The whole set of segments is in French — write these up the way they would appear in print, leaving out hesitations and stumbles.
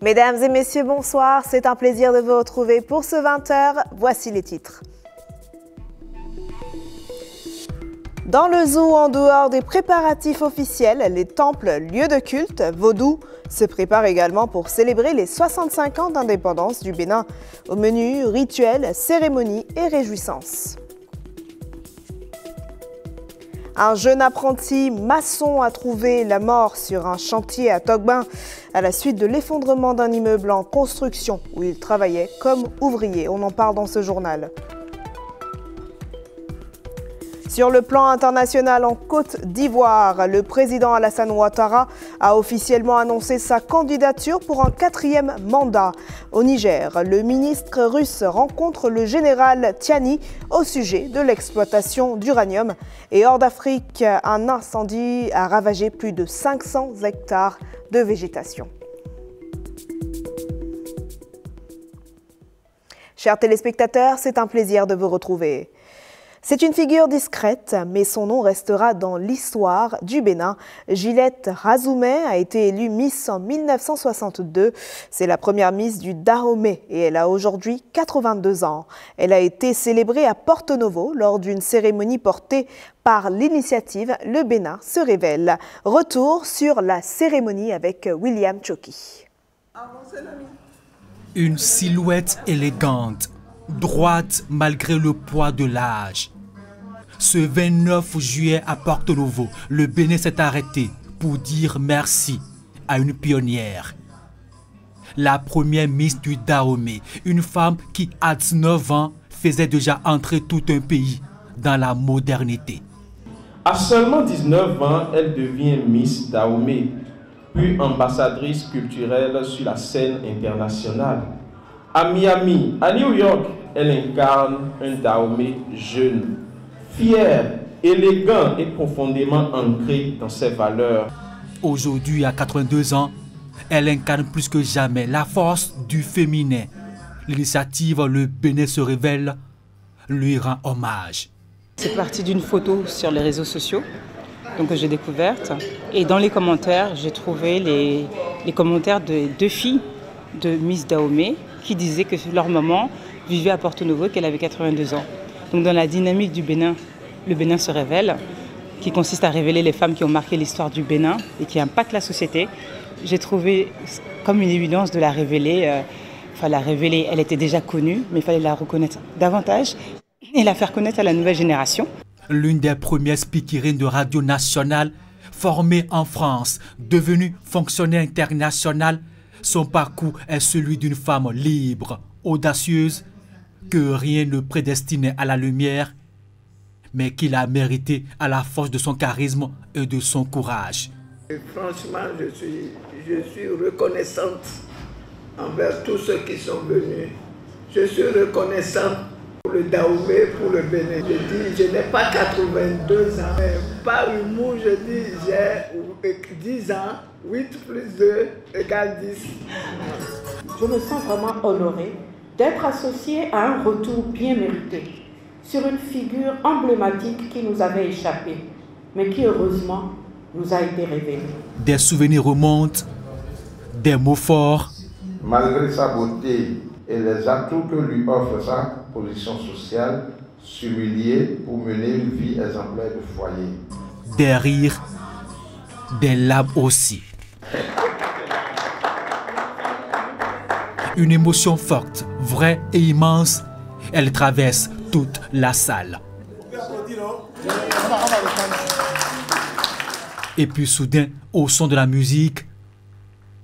Mesdames et messieurs, bonsoir. C'est un plaisir de vous retrouver pour ce 20h. Voici les titres. Dans le zoo, en dehors des préparatifs officiels, les temples, lieux de culte, vaudou, se préparent également pour célébrer les 65 ans d'indépendance du Bénin. Au menu, rituels, cérémonies et réjouissances. Un jeune apprenti maçon a trouvé la mort sur un chantier à Togbin à la suite de l'effondrement d'un immeuble en construction où il travaillait comme ouvrier. On en parle dans ce journal. Sur le plan international, en Côte d'Ivoire, le président Alassane Ouattara a officiellement annoncé sa candidature pour un 4e mandat. Au Niger, le ministre russe rencontre le général Tiani au sujet de l'exploitation d'uranium. Et hors d'Afrique, un incendie a ravagé plus de 500 hectares de végétation. Chers téléspectateurs, c'est un plaisir de vous retrouver. C'est une figure discrète, mais son nom restera dans l'histoire du Bénin. Gilette Razoumé a été élue Miss en 1962. C'est la première Miss du Dahomey et elle a aujourd'hui 82 ans. Elle a été célébrée à Porto Novo lors d'une cérémonie portée par l'initiative Le Bénin se révèle. Retour sur la cérémonie avec William Choki. Une silhouette élégante, droite malgré le poids de l'âge. Ce 29 juillet à Porto Novo, le Bénin s'est arrêté pour dire merci à une pionnière. La première Miss du Dahomey, une femme qui à 19 ans faisait déjà entrer tout un pays dans la modernité. À seulement 19 ans, elle devient Miss Dahomey, puis ambassadrice culturelle sur la scène internationale. À Miami, à New York, elle incarne un Dahomey jeune, fier, élégant et profondément ancré dans ses valeurs. Aujourd'hui, à 82 ans, elle incarne plus que jamais la force du féminin. L'initiative Le Bénin se révèle lui rend hommage. C'est parti d'une photo sur les réseaux sociaux que j'ai découverte. Et dans les commentaires, j'ai trouvé les commentaires de 2 filles de Miss Dahomey qui disaient que leur maman vivait à Porto Novo, qu'elle avait 82 ans. Donc dans la dynamique du Bénin, le Bénin se révèle, qui consiste à révéler les femmes qui ont marqué l'histoire du Bénin et qui impactent la société. J'ai trouvé comme une évidence de la révéler. Elle était déjà connue, mais il fallait la reconnaître davantage et la faire connaître à la nouvelle génération. L'une des premières speakerines de Radio Nationale, formée en France, devenue fonctionnaire internationale, son parcours est celui d'une femme libre, audacieuse, que rien ne prédestinait à la lumière, mais qu'il a mérité à la force de son charisme et de son courage. Et franchement, je suis reconnaissante envers tous ceux qui sont venus. Je suis reconnaissante pour le Dahomey, pour le Bénin. Je dis, je n'ai pas 82 ans, mais par humour, je dis, j'ai 10 ans, 8 plus 2 égale 10. Je me sens vraiment honorée d'être associée à un retour bien mérité sur une figure emblématique qui nous avait échappé, mais qui heureusement nous a été révélée. Des souvenirs remontent, des mots forts. Malgré sa beauté et les atouts que lui offre sa position sociale, sur lui lié pour mener une vie exemplaire de foyer. Des rires, des larmes aussi. Une émotion forte, vraie et immense, elle traverse toute la salle. Et puis soudain, au son de la musique,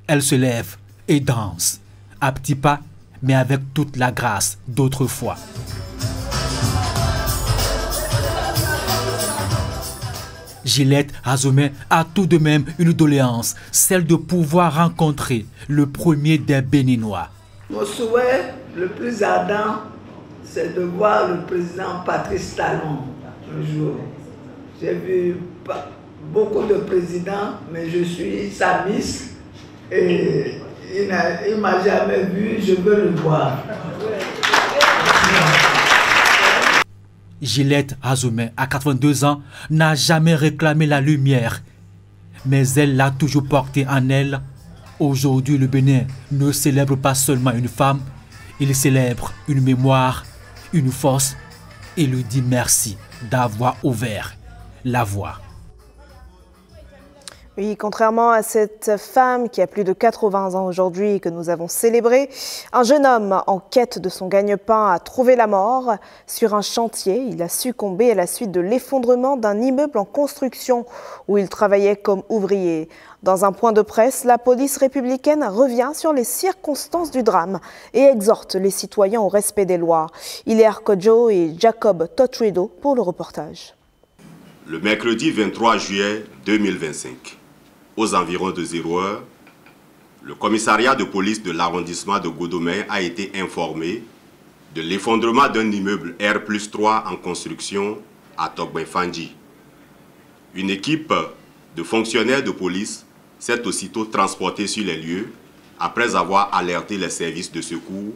elle se lève et danse, à petits pas, mais avec toute la grâce d'autrefois. Gilette Razoumé a tout de même une doléance, celle de pouvoir rencontrer le premier des Béninois. Mon souhait le plus ardent, c'est de voir le président Patrice Talon un jour. J'ai vu beaucoup de présidents, mais je suis sa miss et il ne m'a jamais vu, je veux le voir. Gilette Razoumé, à 82 ans, n'a jamais réclamé la lumière, mais elle l'a toujours portée en elle Aujourd'hui, le Bénin ne célèbre pas seulement une femme, il célèbre une mémoire, une force et lui dit merci d'avoir ouvert la voie. Oui, contrairement à cette femme qui a plus de 80 ans aujourd'hui et que nous avons célébré, un jeune homme en quête de son gagne-pain a trouvé la mort sur un chantier. Il a succombé à la suite de l'effondrement d'un immeuble en construction où il travaillait comme ouvrier. Dans un point de presse, la police républicaine revient sur les circonstances du drame et exhorte les citoyens au respect des lois. Hilaire Kodjo et Jacob Totredo pour le reportage. Le mercredi 23 juillet 2025, aux environs de 0 heure, le commissariat de police de l'arrondissement de Godomé a été informé de l'effondrement d'un immeuble R+3 en construction à Tokbenfandji. Une équipe de fonctionnaires de police s'est aussitôt transportée sur les lieux après avoir alerté les services de secours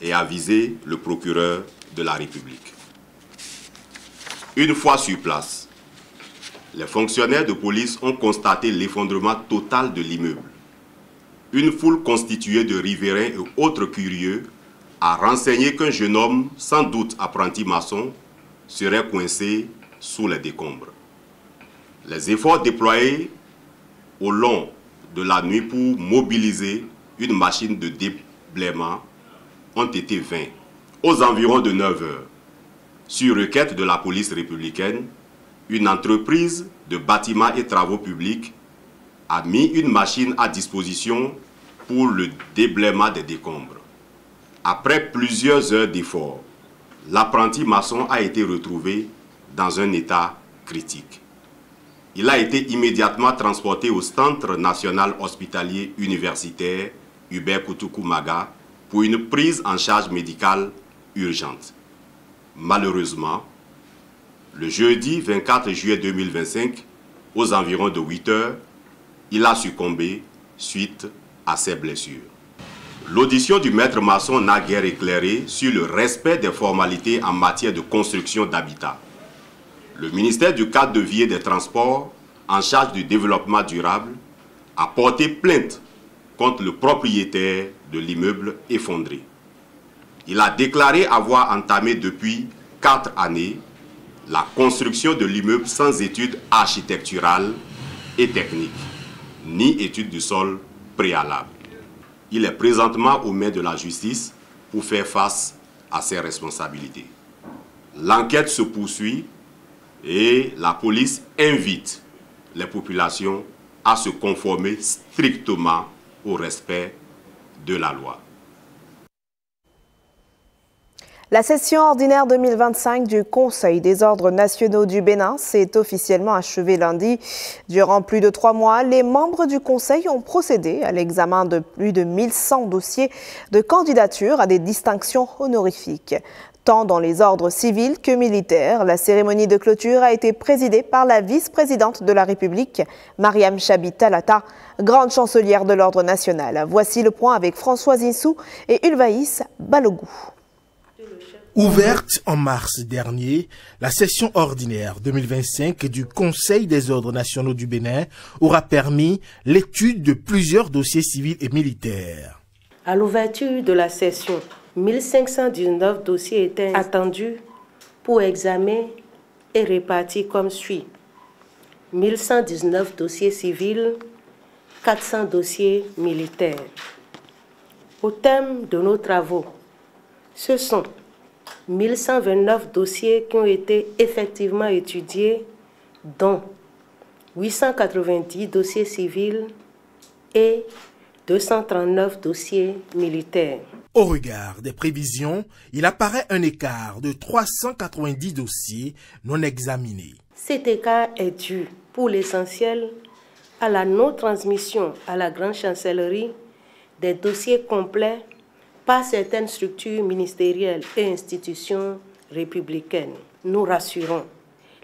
et avisé le procureur de la République. Une fois sur place, les fonctionnaires de police ont constaté l'effondrement total de l'immeuble. Une foule constituée de riverains et autres curieux a renseigné qu'un jeune homme, sans doute apprenti maçon, serait coincé sous les décombres. Les efforts déployés au long de la nuit pour mobiliser une machine de déblaiement ont été vains. Aux environs de 9 heures, sur requête de la police républicaine, une entreprise de bâtiments et travaux publics a mis une machine à disposition pour le déblaiement des décombres. Après plusieurs heures d'efforts, l'apprenti maçon a été retrouvé dans un état critique. Il a été immédiatement transporté au Centre national hospitalier universitaire Hubert Koutoukou-Maga pour une prise en charge médicale urgente. Malheureusement, le jeudi 24 juillet 2025, aux environs de 8 heures, il a succombé suite à ses blessures. L'audition du maître maçon n'a guère éclairé sur le respect des formalités en matière de construction d'habitat. Le ministère du cadre de vie et des transports, en charge du développement durable, a porté plainte contre le propriétaire de l'immeuble effondré. Il a déclaré avoir entamé depuis 4 années la construction de l'immeuble sans études architecturales et techniques, ni études du sol préalables. Il est présentement aux mains de la justice pour faire face à ses responsabilités. L'enquête se poursuit et la police invite les populations à se conformer strictement au respect de la loi. La session ordinaire 2025 du Conseil des ordres nationaux du Bénin s'est officiellement achevée lundi. Durant plus de 3 mois, les membres du Conseil ont procédé à l'examen de plus de 1100 dossiers de candidature à des distinctions honorifiques. Tant dans les ordres civils que militaires, la cérémonie de clôture a été présidée par la vice-présidente de la République, Mariam Chabi Talata, grande chancelière de l'ordre national. Voici le point avec Françoise Insou et Ulvaïs Balogou. Ouverte en mars dernier, la session ordinaire 2025 du Conseil des ordres nationaux du Bénin aura permis l'étude de plusieurs dossiers civils et militaires. À l'ouverture de la session, 1519 dossiers étaient attendus pour examen et répartis comme suit. 1119 dossiers civils, 400 dossiers militaires. Au thème de nos travaux, ce sont 1129 dossiers qui ont été effectivement étudiés, dont 890 dossiers civils et 239 dossiers militaires. Au regard des prévisions, il apparaît un écart de 390 dossiers non examinés. Cet écart est dû, pour l'essentiel, à la non-transmission à la Grande Chancellerie des dossiers complets par certaines structures ministérielles et institutions républicaines. Nous rassurons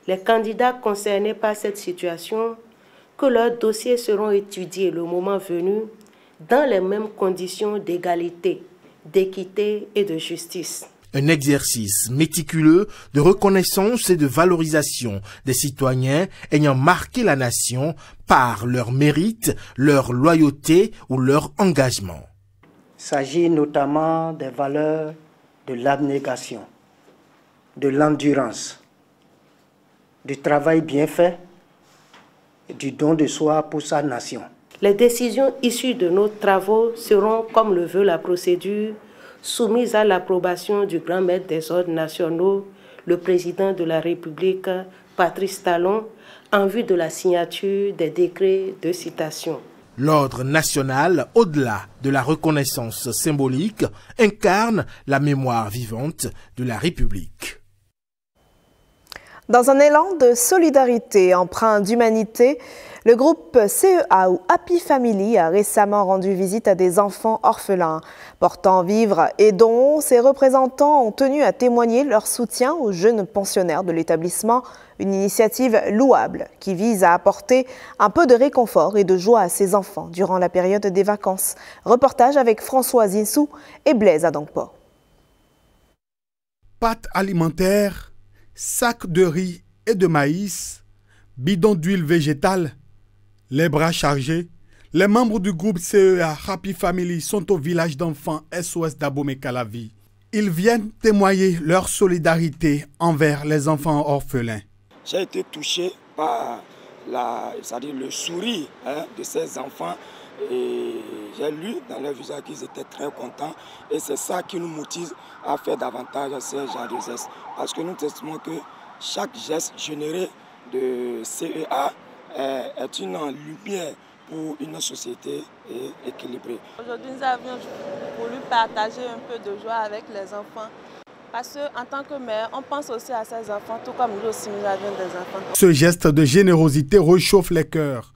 les candidats concernés par cette situation que leurs dossiers seront étudiés le moment venu dans les mêmes conditions d'égalité, d'équité et de justice. Un exercice méticuleux de reconnaissance et de valorisation des citoyens ayant marqué la nation par leur mérite, leur loyauté ou leur engagement. Il s'agit notamment des valeurs de l'abnégation, de l'endurance, du travail bien fait et du don de soi pour sa nation. Les décisions issues de nos travaux seront, comme le veut la procédure, soumises à l'approbation du grand maître des ordres nationaux, le président de la République, Patrice Talon, en vue de la signature des décrets de citation. L'ordre national, au-delà de la reconnaissance symbolique, incarne la mémoire vivante de la République. Dans un élan de solidarité empreint d'humanité, le groupe CEA ou Happy Family a récemment rendu visite à des enfants orphelins. Portant vivres et dons, ses représentants ont tenu à témoigner leur soutien aux jeunes pensionnaires de l'établissement, une initiative louable qui vise à apporter un peu de réconfort et de joie à ces enfants durant la période des vacances. Reportage avec Françoise Insou et Blaise Adangpo. Pâtes alimentaires, sacs de riz et de maïs, bidons d'huile végétale, les bras chargés, les membres du groupe CEA Happy Family sont au village d'enfants SOS d'Abomey-Calavi. Ils viennent témoigner leur solidarité envers les enfants orphelins. J'ai été touché par le sourire de ces enfants et j'ai lu dans leur visage qu'ils étaient très contents et c'est ça qui nous motive à faire davantage ce genre de gestes. Parce que nous estimons que chaque geste généré de CEA est une lumière pour une société équilibrée. Aujourd'hui, nous avions voulu partager un peu de joie avec les enfants. Parce qu'en tant que mère, on pense aussi à ces enfants, tout comme nous aussi, nous avions des enfants. Ce geste de générosité réchauffe les cœurs.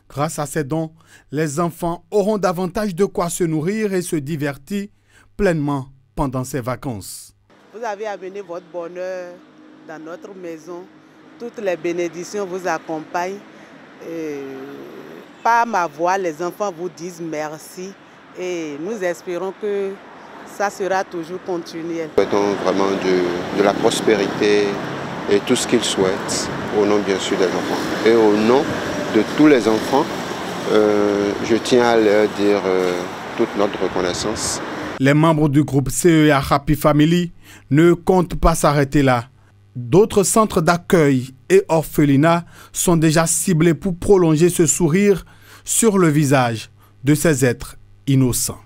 Grâce à ces dons, les enfants auront davantage de quoi se nourrir et se divertir pleinement pendant ces vacances. Vous avez amené votre bonheur dans notre maison. Toutes les bénédictions vous accompagnent. Par ma voix, les enfants vous disent merci et nous espérons que ça sera toujours continuel. Nous souhaitons vraiment de la prospérité et tout ce qu'ils souhaitent au nom bien sûr des enfants. Et au nom de tous les enfants, je tiens à leur dire toute notre reconnaissance. Les membres du groupe CEA Happy Family ne comptent pas s'arrêter là. D'autres centres d'accueil et orphelinats sont déjà ciblés pour prolonger ce sourire sur le visage de ces êtres innocents.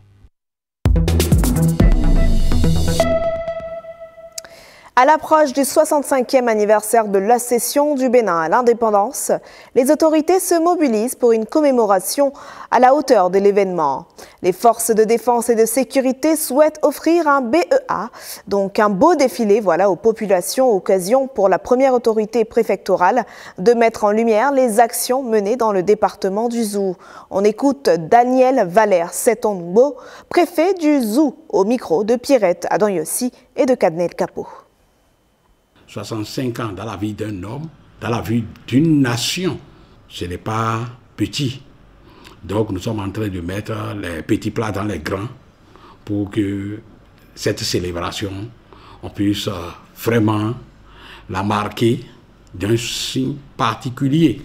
À l'approche du 65e anniversaire de l'accession du Bénin à l'indépendance, les autorités se mobilisent pour une commémoration à la hauteur de l'événement. Les forces de défense et de sécurité souhaitent offrir un BEA, donc un beau défilé aux populations, occasion pour la première autorité préfectorale de mettre en lumière les actions menées dans le département du Zou. On écoute Daniel Valère Setonbo, préfet du Zou, au micro de Pierrette Adonyossi et de Cadnel Capo. 65 ans dans la vie d'un homme, dans la vie d'une nation, ce n'est pas petit. Donc nous sommes en train de mettre les petits plats dans les grands pour que cette célébration, on puisse vraiment la marquer d'un signe particulier.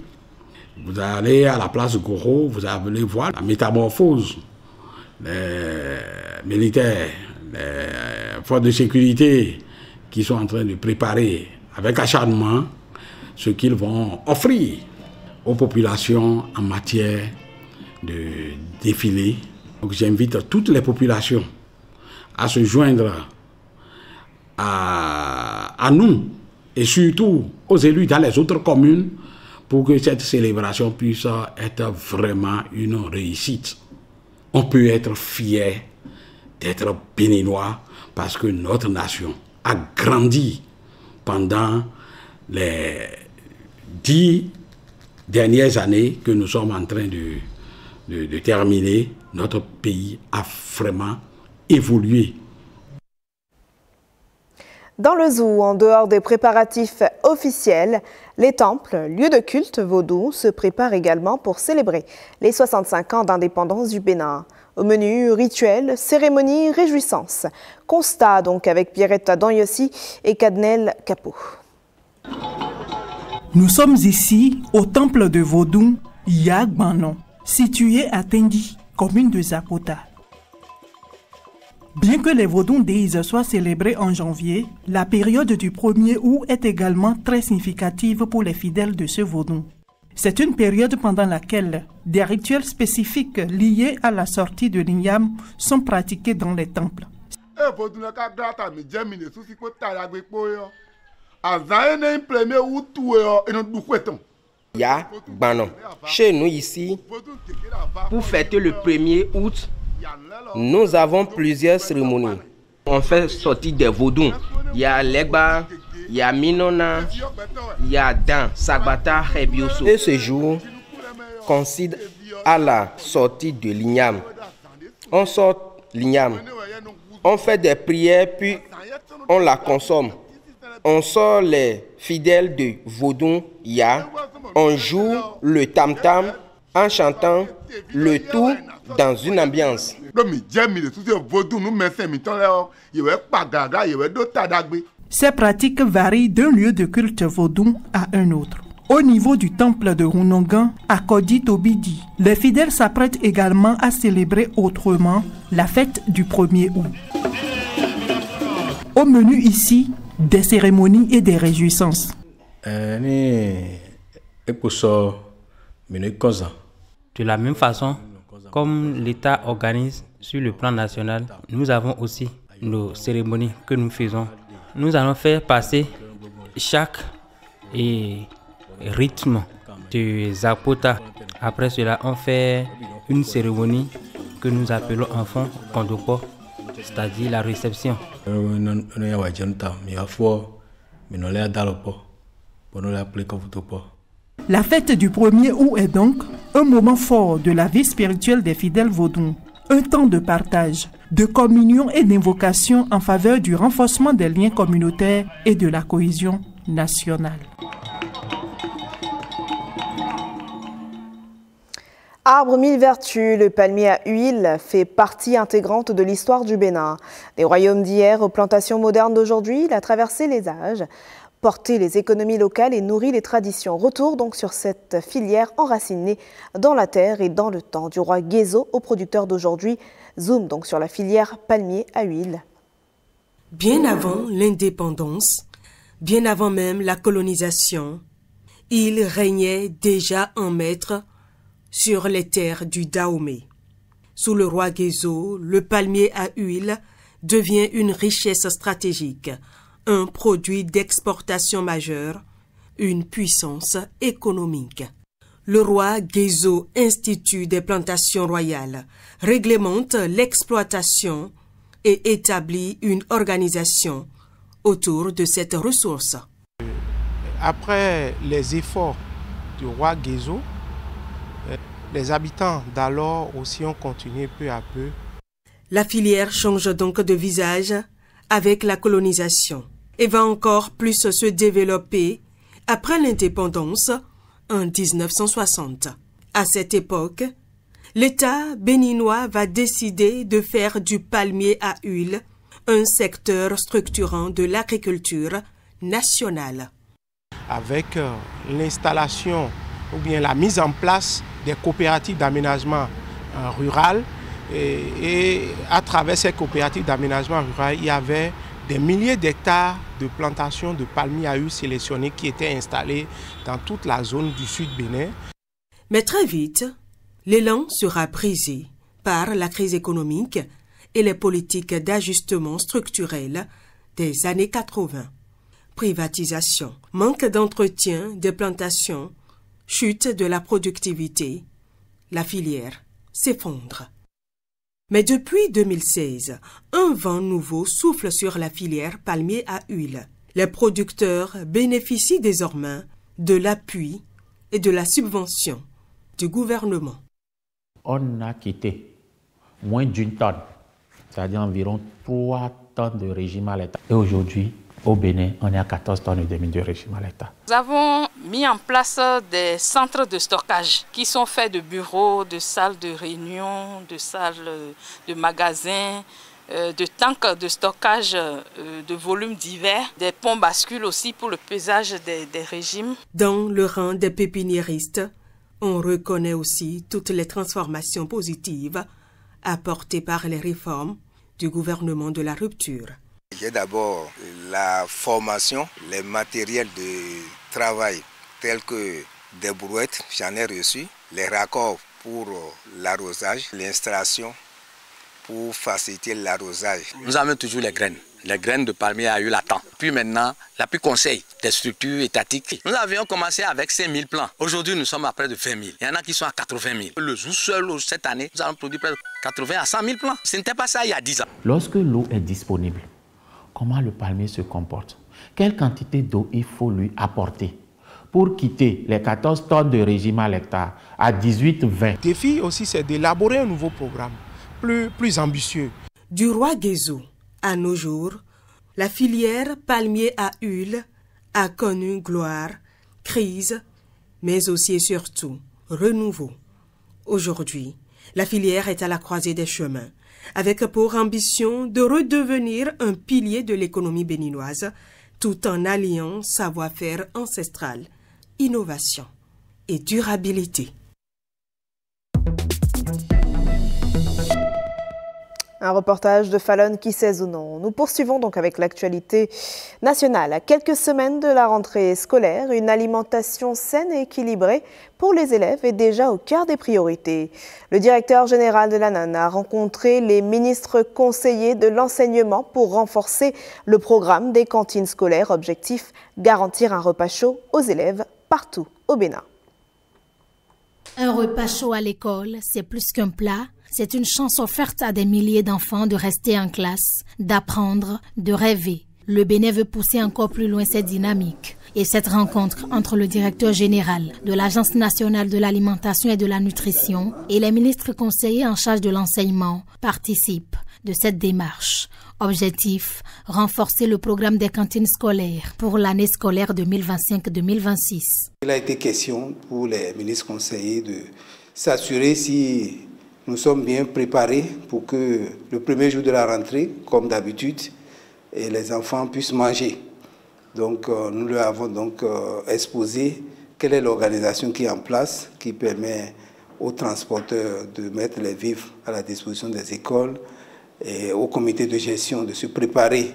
Vous allez à la place Goro, vous allez voir la métamorphose. Les militaires, les forces de sécurité, qui sont en train de préparer avec acharnement ce qu'ils vont offrir aux populations en matière de défilé. Donc j'invite toutes les populations à se joindre à nous et surtout aux élus dans les autres communes pour que cette célébration puisse être vraiment une réussite. On peut être fier d'être béninois parce que notre nation a grandi pendant les 10 dernières années que nous sommes en train de terminer. Notre pays a vraiment évolué. Dans le Zou, en dehors des préparatifs officiels, les temples, lieux de culte vaudou, se préparent également pour célébrer les 65 ans d'indépendance du Bénin. Au menu, rituel, cérémonie, réjouissance. Constat donc avec Pierrette Danyossi et Cadnel Capot. Nous sommes ici au temple de Vodou Yagbanon, situé à Tendi, commune de Zapota. Bien que les Vodou Days soient célébrés en janvier, la période du 1er août est également très significative pour les fidèles de ce Vodou. C'est une période pendant laquelle des rituels spécifiques liés à la sortie de l'Inyam sont pratiqués dans les temples. Ya Banon. Chez nous ici, pour fêter le 1er août, nous avons plusieurs cérémonies. On fait sortir des vaudous. Il y a Legba, il y a Minona, il y a Dan, Sagbata, Rebioso. Et ce jour coïncide à la sortie de l'Inyam. On sort l'Inyam, on fait des prières, puis on la consomme. On sort les fidèles de Vodou Ya, on joue le tam-tam en chantant le tout dans une ambiance. Ces pratiques varient d'un lieu de culte vaudou à un autre. Au niveau du temple de Runongan, à Kodi Tobidi, les fidèles s'apprêtent également à célébrer autrement la fête du 1er août. Au menu ici, des cérémonies et des réjouissances. De la même façon, comme l'État organise sur le plan national, nous avons aussi nos cérémonies que nous faisons. Nous allons faire passer chaque rythme de Zapota. Après cela, on fait une cérémonie que nous appelons en fond Kondopo, c'est-à-dire la réception. La fête du 1er août est donc un moment fort de la vie spirituelle des fidèles vaudous. Un temps de partage, de communion et d'invocation en faveur du renforcement des liens communautaires et de la cohésion nationale. Arbre mille vertus, le palmier à huile fait partie intégrante de l'histoire du Bénin. Des royaumes d'hier aux plantations modernes d'aujourd'hui, il a traversé les âges, porté les économies locales et nourri les traditions. Retour donc sur cette filière enracinée dans la terre et dans le temps. Du roi Guézo aux producteurs d'aujourd'hui, zoom donc sur la filière palmier à huile. Bien avant l'indépendance, bien avant même la colonisation, il régnait déjà en maître sur les terres du Dahomey. Sous le roi Guézo, le palmier à huile devient une richesse stratégique, un produit d'exportation majeur, une puissance économique. Le roi Guézo institue des plantations royales, réglemente l'exploitation et établit une organisation autour de cette ressource. Après les efforts du roi Guézo, les habitants d'alors aussi ont continué peu à peu. La filière change donc de visage avec la colonisation et va encore plus se développer après l'indépendance en 1960. À cette époque, l'État béninois va décider de faire du palmier à huile un secteur structurant de l'agriculture nationale. Avec l'installation ou bien la mise en place des coopératives d'aménagement rural et à travers ces coopératives d'aménagement rural, il y avait des milliers d'hectares de plantations de palmiers à huile sélectionnés qui étaient installés dans toute la zone du sud Bénin. Mais très vite, l'élan sera brisé par la crise économique et les politiques d'ajustement structurel des années 80. Privatisation, manque d'entretien des plantations, chute de la productivité, la filière s'effondre. Mais depuis 2016, un vent nouveau souffle sur la filière palmier à huile. Les producteurs bénéficient désormais de l'appui et de la subvention du gouvernement. On a quitté moins d'une tonne, c'est-à-dire environ 3 tonnes de régime à l'État. Et aujourd'hui, Au Bénin, on est à 14 tonnes et demie de régime à l'hectare. Nous avons mis en place des centres de stockage qui sont faits de bureaux, de salles de réunion, de salles de magasins, de tanks de stockage de volumes divers, des ponts bascules aussi pour le pesage des régimes. Dans le rang des pépiniéristes, on reconnaît aussi toutes les transformations positives apportées par les réformes du gouvernement de la rupture. J'ai d'abord la formation, les matériels de travail tels que des brouettes, j'en ai reçu, les raccords pour l'arrosage, l'installation pour faciliter l'arrosage. Nous avons toujours les graines. Les graines de palmier a eu la temps. Puis maintenant, l'appui conseil des structures étatiques. Nous avions commencé avec 5 000 plants. Aujourd'hui, nous sommes à près de 20 000. Il y en a qui sont à 80 000. Le jour seul, cette année, nous avons produit près de 80 à 100 000 plants. Ce n'était pas ça il y a 10 ans. Lorsque l'eau est disponible, comment le palmier se comporte? Quelle quantité d'eau il faut lui apporter pour quitter les 14 tonnes de régime à l'hectare à 18-20? Le défi aussi, c'est d'élaborer un nouveau programme plus ambitieux. Du roi Guézou à nos jours, la filière palmier à huile a connu gloire, crise, mais aussi et surtout renouveau. Aujourd'hui, la filière est à la croisée des chemins, avec pour ambition de redevenir un pilier de l'économie béninoise, tout en alliant savoir-faire ancestral, innovation et durabilité. Un reportage de Fallon Kisezounon. Nous poursuivons donc avec l'actualité nationale. À quelques semaines de la rentrée scolaire, une alimentation saine et équilibrée pour les élèves est déjà au cœur des priorités. Le directeur général de l'ANAN a rencontré les ministres conseillers de l'enseignement pour renforcer le programme des cantines scolaires. Objectif, garantir un repas chaud aux élèves partout au Bénin. Un repas chaud à l'école, c'est plus qu'un plat. C'est une chance offerte à des milliers d'enfants de rester en classe, d'apprendre, de rêver. Le Bénin veut pousser encore plus loin cette dynamique. Et cette rencontre entre le directeur général de l'Agence nationale de l'alimentation et de la nutrition et les ministres conseillers en charge de l'enseignement participe de cette démarche. Objectif, renforcer le programme des cantines scolaires pour l'année scolaire 2025-2026. Il a été question pour les ministres conseillers de s'assurer si nous sommes bien préparés pour que le premier jour de la rentrée, comme d'habitude, les enfants puissent manger. Donc nous leur avons donc exposé quelle est l'organisation qui est en place, qui permet aux transporteurs de mettre les vivres à la disposition des écoles et au comité de gestion de se préparer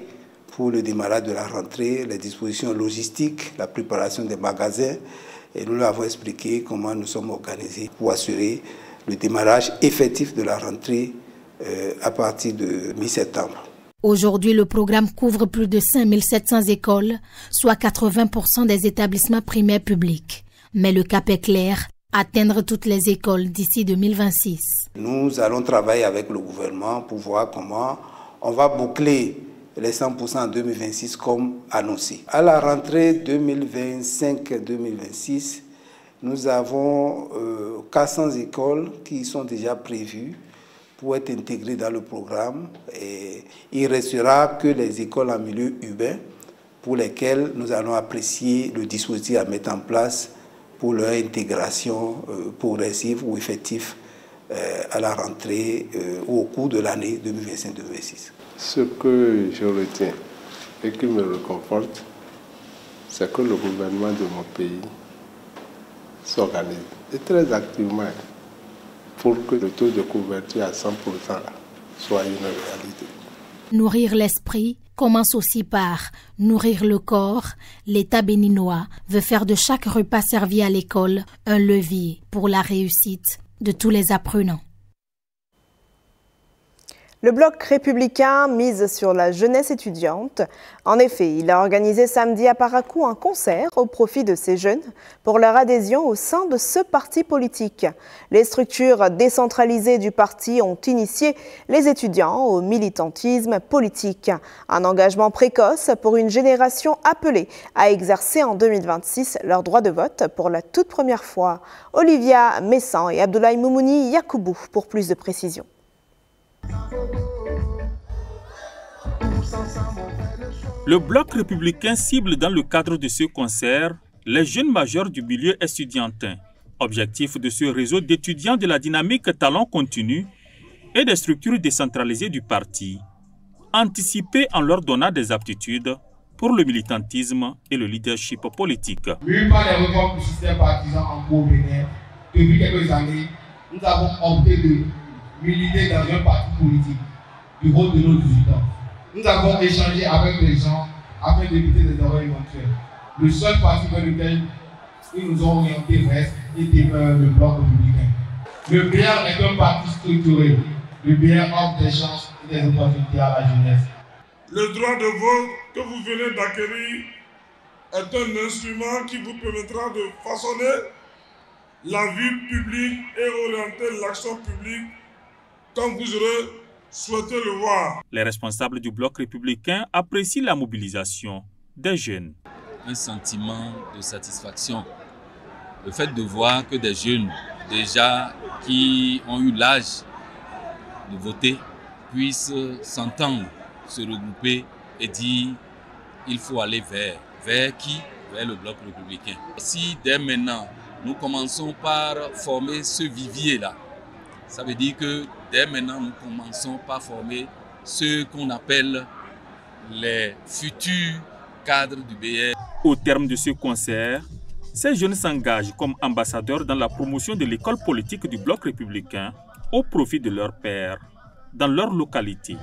pour le démarrage de la rentrée, les dispositions logistiques, la préparation des magasins. Et nous leur avons expliqué comment nous sommes organisés pour assurer le démarrage effectif de la rentrée à partir de mi-septembre. Aujourd'hui, le programme couvre plus de 5700 écoles, soit 80% des établissements primaires publics. Mais le cap est clair, atteindre toutes les écoles d'ici 2026. Nous allons travailler avec le gouvernement pour voir comment on va boucler les 100% en 2026 comme annoncé. À la rentrée 2025-2026, nous avons 400 écoles qui sont déjà prévues pour être intégrées dans le programme. Et il ne restera que les écoles en milieu urbain pour lesquelles nous allons apprécier le dispositif à mettre en place pour leur intégration progressive ou effective à la rentrée ou au cours de l'année 2025-2026. Ce que je retiens et qui me réconforte, c'est que le gouvernement de mon pays s'organise et très activement pour que le taux de couverture à 100% soit une réalité. Nourrir l'esprit commence aussi par nourrir le corps. L'État béninois veut faire de chaque repas servi à l'école un levier pour la réussite de tous les apprenants. Le Bloc républicain mise sur la jeunesse étudiante. En effet, il a organisé samedi à Parakou un concert au profit de ces jeunes pour leur adhésion au sein de ce parti politique. Les structures décentralisées du parti ont initié les étudiants au militantisme politique. Un engagement précoce pour une génération appelée à exercer en 2026 leur droit de vote pour la toute première fois. Olivia Messan et Abdoulaye Moumouni Yakoubou pour plus de précisions. Le bloc républicain cible dans le cadre de ce concert les jeunes majeurs du milieu estudiantin. Objectif de ce réseau d'étudiants de la dynamique talent continu et des structures décentralisées du parti, anticiper en leur donnant des aptitudes pour le militantisme et le leadership politique. Vu par les réformes du système partisan en cours au Bénin, depuis quelques années, nous avons opté de militer dans un parti politique du haut de nos 18 ans. Nous avons échangé avec les gens afin d'éviter des erreurs éventuelles. Le seul parti vers lequel ils nous ont orientés reste et demeure le bloc républicain. Le BR est un parti structuré. Le BR offre des chances et des opportunités à la jeunesse. Le droit de vote que vous venez d'acquérir est un instrument qui vous permettra de façonner la vie publique et orienter l'action publique comme vous aurez souhaité le voir. Les responsables du bloc républicain apprécient la mobilisation des jeunes. Un sentiment de satisfaction. Le fait de voir que des jeunes déjà qui ont eu l'âge de voter puissent s'entendre, se regrouper et dire il faut aller vers qui? Vers le bloc républicain. Si dès maintenant nous commençons par former ce vivier-là, ça veut dire que dès maintenant nous commençons par former ce qu'on appelle les futurs cadres du BR. Au terme de ce concert, ces jeunes s'engagent comme ambassadeurs dans la promotion de l'école politique du bloc républicain au profit de leurs pairs dans leur localité.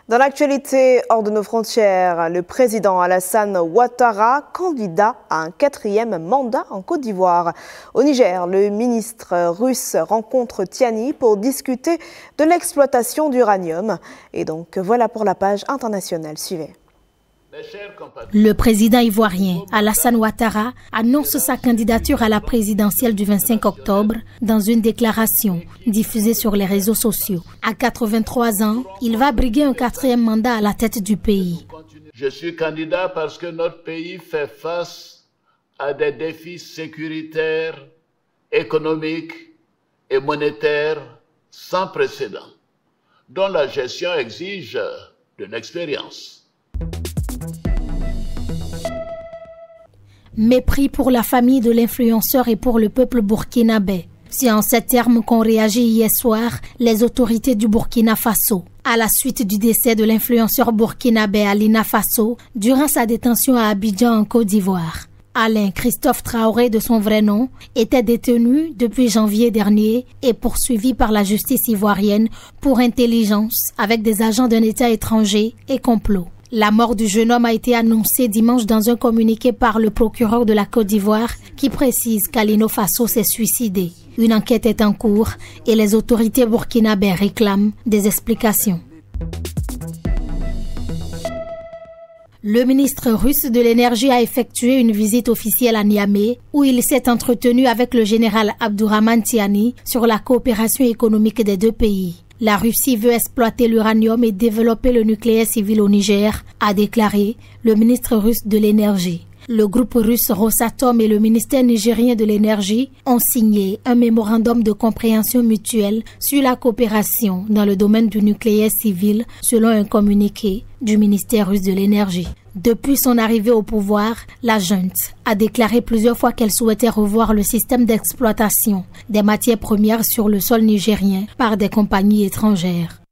Dans l'actualité hors de nos frontières, le président Alassane Ouattara, candidat à un 4e mandat en Côte d'Ivoire. Au Niger, le ministre russe rencontre Tiani pour discuter de l'exploitation d'uranium. Et donc voilà pour la page internationale. Suivez. Le président ivoirien Alassane Ouattara annonce sa candidature à la présidentielle du 25 octobre dans une déclaration diffusée sur les réseaux sociaux. À 83 ans, il va briguer un 4e mandat à la tête du pays. Je suis candidat parce que notre pays fait face à des défis sécuritaires, économiques et monétaires sans précédent, dont la gestion exige de l'expérience. Mépris pour la famille de l'influenceur et pour le peuple burkinabé. C'est en ces termes qu'ont réagi hier soir les autorités du Burkina Faso à la suite du décès de l'influenceur burkinabé Alina Faso durant sa détention à Abidjan en Côte d'Ivoire. Alain Christophe Traoré, de son vrai nom, était détenu depuis janvier dernier et poursuivi par la justice ivoirienne pour intelligence avec des agents d'un État étranger et complot. La mort du jeune homme a été annoncée dimanche dans un communiqué par le procureur de la Côte d'Ivoire qui précise qu'Alina Faso s'est suicidé. Une enquête est en cours et les autorités burkinabées réclament des explications. Le ministre russe de l'énergie a effectué une visite officielle à Niamey où il s'est entretenu avec le général Abdourahmane Tiani sur la coopération économique des deux pays. La Russie veut exploiter l'uranium et développer le nucléaire civil au Niger, a déclaré le ministre russe de l'énergie. Le groupe russe Rosatom et le ministère nigérien de l'énergie ont signé un mémorandum de compréhension mutuelle sur la coopération dans le domaine du nucléaire civil, selon un communiqué du ministère russe de l'énergie. Depuis son arrivée au pouvoir, la junte a déclaré plusieurs fois qu'elle souhaitait revoir le système d'exploitation des matières premières sur le sol nigérien par des compagnies étrangères.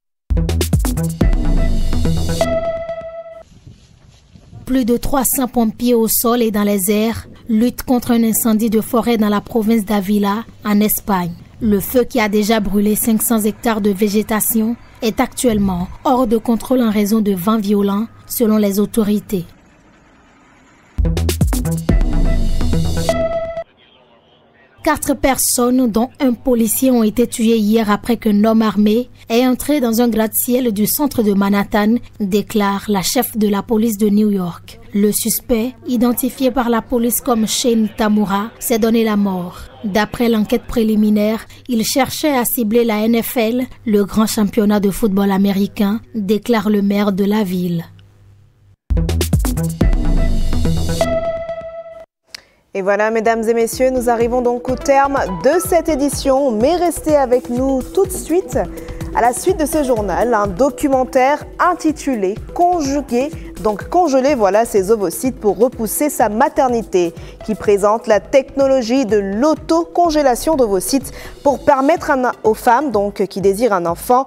Plus de 300 pompiers au sol et dans les airs luttent contre un incendie de forêt dans la province d'Ávila, en Espagne. Le feu qui a déjà brûlé 500 hectares de végétation est actuellement hors de contrôle en raison de vents violents, selon les autorités. Quatre personnes, dont un policier, ont été tuées hier après qu'un homme armé est entré dans un gratte-ciel du centre de Manhattan, déclare la chef de la police de New York. Le suspect, identifié par la police comme Shane Tamura, s'est donné la mort. D'après l'enquête préliminaire, il cherchait à cibler la NFL, le grand championnat de football américain, déclare le maire de la ville. Et voilà, mesdames et messieurs, nous arrivons donc au terme de cette édition, mais restez avec nous tout de suite. À la suite de ce journal, un documentaire intitulé « Conjuguer », donc congeler ces ovocytes pour repousser sa maternité, qui présente la technologie de l'autocongélation d'ovocytes pour permettre aux femmes qui désirent un enfant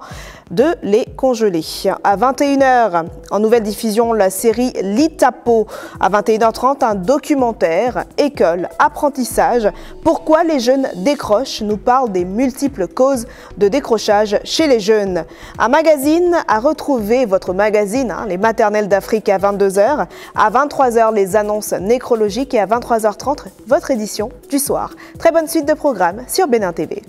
de les congeler. À 21h, en nouvelle diffusion, la série Litapo. À 21h30, un documentaire, École, apprentissage, pourquoi les jeunes décrochent, nous parle des multiples causes de décrochage chez les jeunes. Un magazine à retrouver, votre magazine, les maternelles d'Afrique à 22h. À 23h, les annonces nécrologiques et à 23h30, votre édition du soir. Très bonne suite de programmes sur Bénin TV.